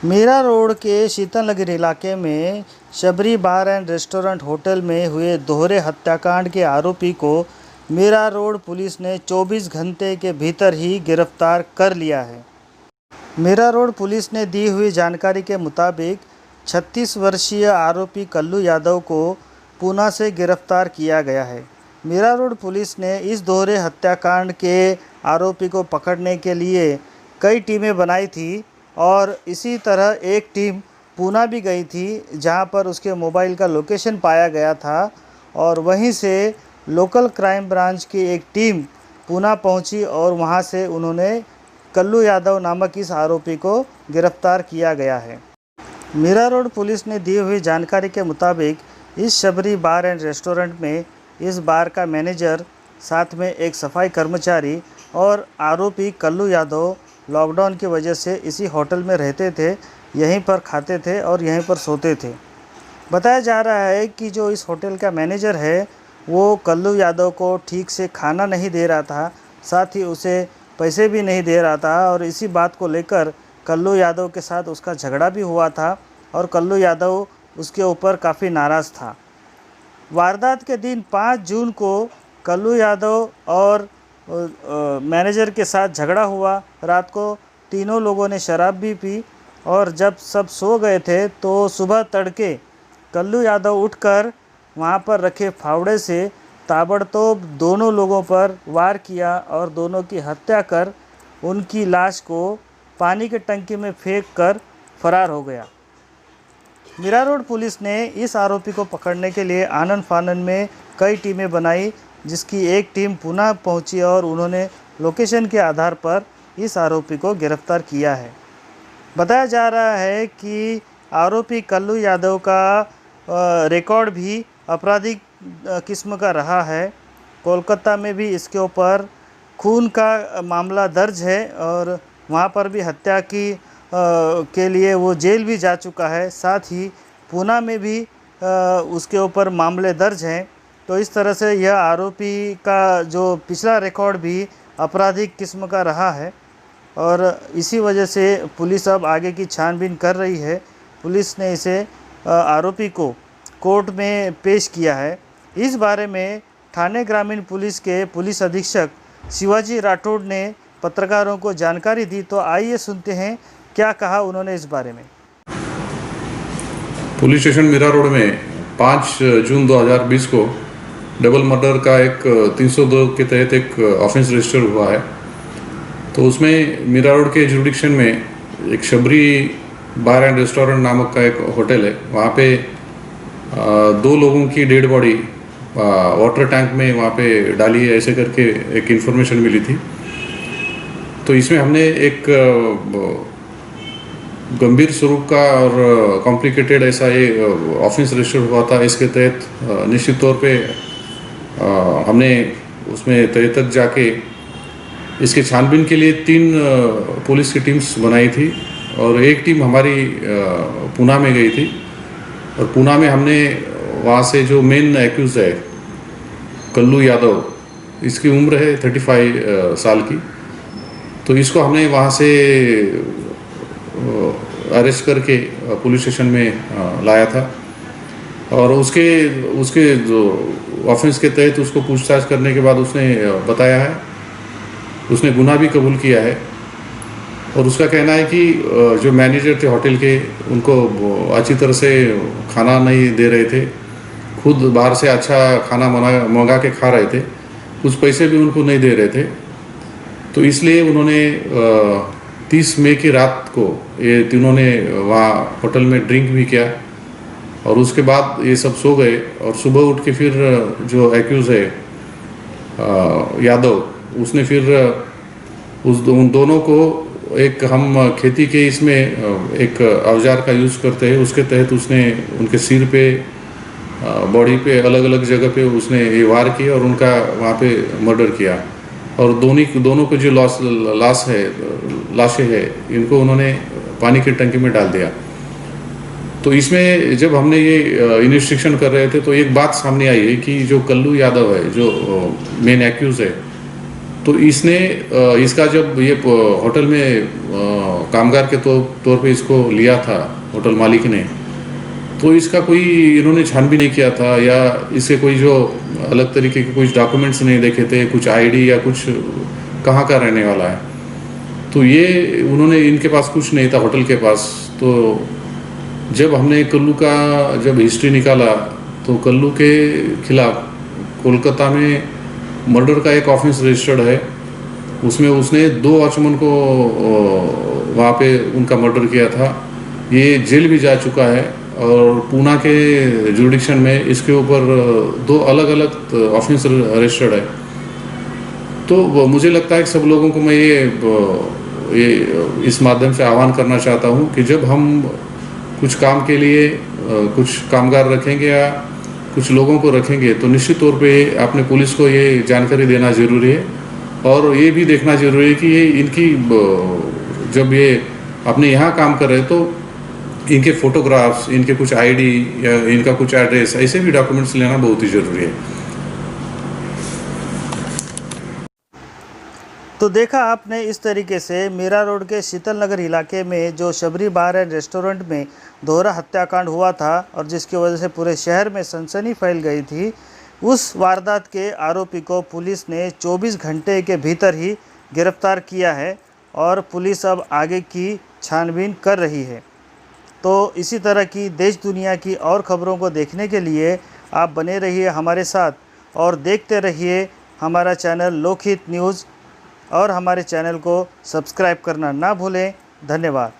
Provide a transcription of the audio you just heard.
Meera road के शीतलनगर इलाके में शबरी बार एंड रेस्टोरेंट होटल में हुए दोहरे हत्याकांड के आरोपी को मीरा रोड पुलिस ने 24 घंटे के भीतर ही गिरफ्तार कर लिया है। मीरा रोड पुलिस ने दी हुई जानकारी के मुताबिक 36 वर्षीय आरोपी कल्लू यादव को पूना से गिरफ्तार किया गया है। मीरा रोड पुलिस ने इस दोहरे हत्याकांड के आरोपी को पकड़ने के लिए कई टीमें बनाई थी और इसी तरह एक टीम पूना भी गई थी, जहां पर उसके मोबाइल का लोकेशन पाया गया था और वहीं से लोकल क्राइम ब्रांच की एक टीम पूना पहुंची और वहां से उन्होंने कल्लू यादव नामक इस आरोपी को गिरफ्तार किया गया है। मीरा रोड पुलिस ने दी हुई जानकारी के मुताबिक इस शबरी बार एंड रेस्टोरेंट में इस बार का मैनेजर, साथ में एक सफाई कर्मचारी और आरोपी कल्लू यादव लॉकडाउन की वजह से इसी होटल में रहते थे, यहीं पर खाते थे और यहीं पर सोते थे। बताया जा रहा है कि जो इस होटल का मैनेजर है वो कल्लू यादव को ठीक से खाना नहीं दे रहा था, साथ ही उसे पैसे भी नहीं दे रहा था और इसी बात को लेकर कल्लू यादव के साथ उसका झगड़ा भी हुआ था और कल्लू यादव उसके ऊपर काफ़ी नाराज़ था। वारदात के दिन 5 जून को कल्लू यादव और मैनेजर के साथ झगड़ा हुआ। रात को तीनों लोगों ने शराब भी पी और जब सब सो गए थे तो सुबह तड़के कल्लू यादव उठकर वहां पर रखे फावड़े से ताबड़तोड़ दोनों लोगों पर वार किया और दोनों की हत्या कर उनकी लाश को पानी की टंकी में फेंक कर फरार हो गया। मीरा रोड पुलिस ने इस आरोपी को पकड़ने के लिए आनन फानन में कई टीमें बनाई, जिसकी एक टीम पुणे पहुंची और उन्होंने लोकेशन के आधार पर इस आरोपी को गिरफ्तार किया है। बताया जा रहा है कि आरोपी कल्लू यादव का रिकॉर्ड भी आपराधिक किस्म का रहा है। कोलकाता में भी इसके ऊपर खून का मामला दर्ज है और वहाँ पर भी हत्या के लिए वो जेल भी जा चुका है। साथ ही पुणे में भी उसके ऊपर मामले दर्ज हैं। तो इस तरह से यह आरोपी का जो पिछला रिकॉर्ड भी आपराधिक किस्म का रहा है और इसी वजह से पुलिस अब आगे की छानबीन कर रही है। पुलिस ने इसे आरोपी को कोर्ट में पेश किया है। इस बारे में ठाणे ग्रामीण पुलिस के पुलिस अधीक्षक शिवाजी राठौड़ ने पत्रकारों को जानकारी दी। तो आइए सुनते हैं क्या कहा उन्होंने इस बारे में। पुलिस स्टेशन मीरा रोड में 5 जून 2020 को डबल मर्डर का एक 302 के तहत एक ऑफेंस रजिस्टर हुआ है। तो उसमें मीरा रोड के जुरिडिक्शन में एक शबरी बार एंड रेस्टोरेंट नामक का एक होटल है। वहाँ पे 2 लोगों की डेड बॉडी वाटर टैंक में वहाँ पे डाली है, ऐसे करके एक इन्फॉर्मेशन मिली थी। तो इसमें हमने एक गंभीर स्वरूप का और कॉम्प्लिकेटेड ऐसा ये ऑफेंस रजिस्टर हुआ था। इसके तहत निश्चित तौर पे हमने उसमें तह तक जाके इसके छानबीन के लिए 3 पुलिस की टीम्स बनाई थी और एक टीम हमारी पुणे में गई थी। और पुणे में हमने वहाँ से जो मेन एक्यूज है कल्लू यादव, इसकी उम्र है 35 साल की। तो इसको हमने वहाँ से अरेस्ट करके पुलिस स्टेशन में लाया था और उसके जो ऑफेंस के तहत उसको पूछताछ करने के बाद उसने बताया है, उसने गुनाह भी कबूल किया है। और उसका कहना है कि जो मैनेजर थे होटल के, उनको अच्छी तरह से खाना नहीं दे रहे थे, खुद बाहर से अच्छा खाना मंगा के खा रहे थे, कुछ पैसे भी उनको नहीं दे रहे थे। तो इसलिए उन्होंने 30 मई की रात को ये तीनों ने वहाँ होटल में ड्रिंक भी किया और उसके बाद ये सब सो गए। और सुबह उठ के फिर जो एक्यूज़ है यादव, उसने फिर उन दोनों को एक हम खेती के इसमें एक औजार का यूज़ करते हैं, उसके तहत उसने उनके सिर पे, बॉडी पे, अलग अलग जगह पे उसने ये वार किया और उनका वहाँ पे मर्डर किया। और दोनों को जो लाशें है, इनको उन्होंने पानी की टंकी में डाल दिया। तो इसमें जब हमने ये इन्वेस्टिगेशन कर रहे थे तो एक बात सामने आई है कि जो कल्लू यादव है, जो मेन एक्यूज है, तो इसने इसका जब ये होटल में कामगार के तौर पे इसको लिया था होटल मालिक ने, तो इसका कोई इन्होंने छानबीन नहीं किया था या इसके कोई जो अलग तरीके के कुछ डॉक्यूमेंट्स नहीं देखे थे, कुछ आईडी या कुछ कहाँ का रहने वाला है। तो ये उन्होंने, इनके पास कुछ नहीं था होटल के पास। तो जब हमने कल्लू का जब हिस्ट्री निकाला तो कल्लू के खिलाफ कोलकाता में मर्डर का एक ऑफेंस रजिस्टर्ड है। उसमें उसने 2 वॉचमैन को वहाँ पे उनका मर्डर किया था। ये जेल भी जा चुका है और पूना के जुरिडिक्शन में इसके ऊपर 2 अलग अलग ऑफेंस रजिस्टर्ड है। तो मुझे लगता है कि सब लोगों को मैं ये इस माध्यम से आह्वान करना चाहता हूँ कि जब हम कुछ काम के लिए कुछ कामगार रखेंगे या कुछ लोगों को रखेंगे तो निश्चित तौर पे अपने पुलिस को ये जानकारी देना ज़रूरी है और ये भी देखना ज़रूरी है कि ये इनकी जब ये अपने यहाँ काम कर रहे हैं तो इनके फ़ोटोग्राफ्स, इनके कुछ आईडी या इनका कुछ एड्रेस, ऐसे भी डॉक्यूमेंट्स लेना बहुत ही ज़रूरी है। तो देखा आपने, इस तरीके से मीरा रोड के शीतल नगर इलाके में जो शबरी बार एंड रेस्टोरेंट में दोहरा हत्याकांड हुआ था और जिसकी वजह से पूरे शहर में सनसनी फैल गई थी, उस वारदात के आरोपी को पुलिस ने 24 घंटे के भीतर ही गिरफ्तार किया है और पुलिस अब आगे की छानबीन कर रही है। तो इसी तरह की देश दुनिया की और ख़बरों को देखने के लिए आप बने रहिए हमारे साथ और देखते रहिए हमारा चैनल लोकहित न्यूज़ और हमारे चैनल को सब्सक्राइब करना ना भूलें। धन्यवाद।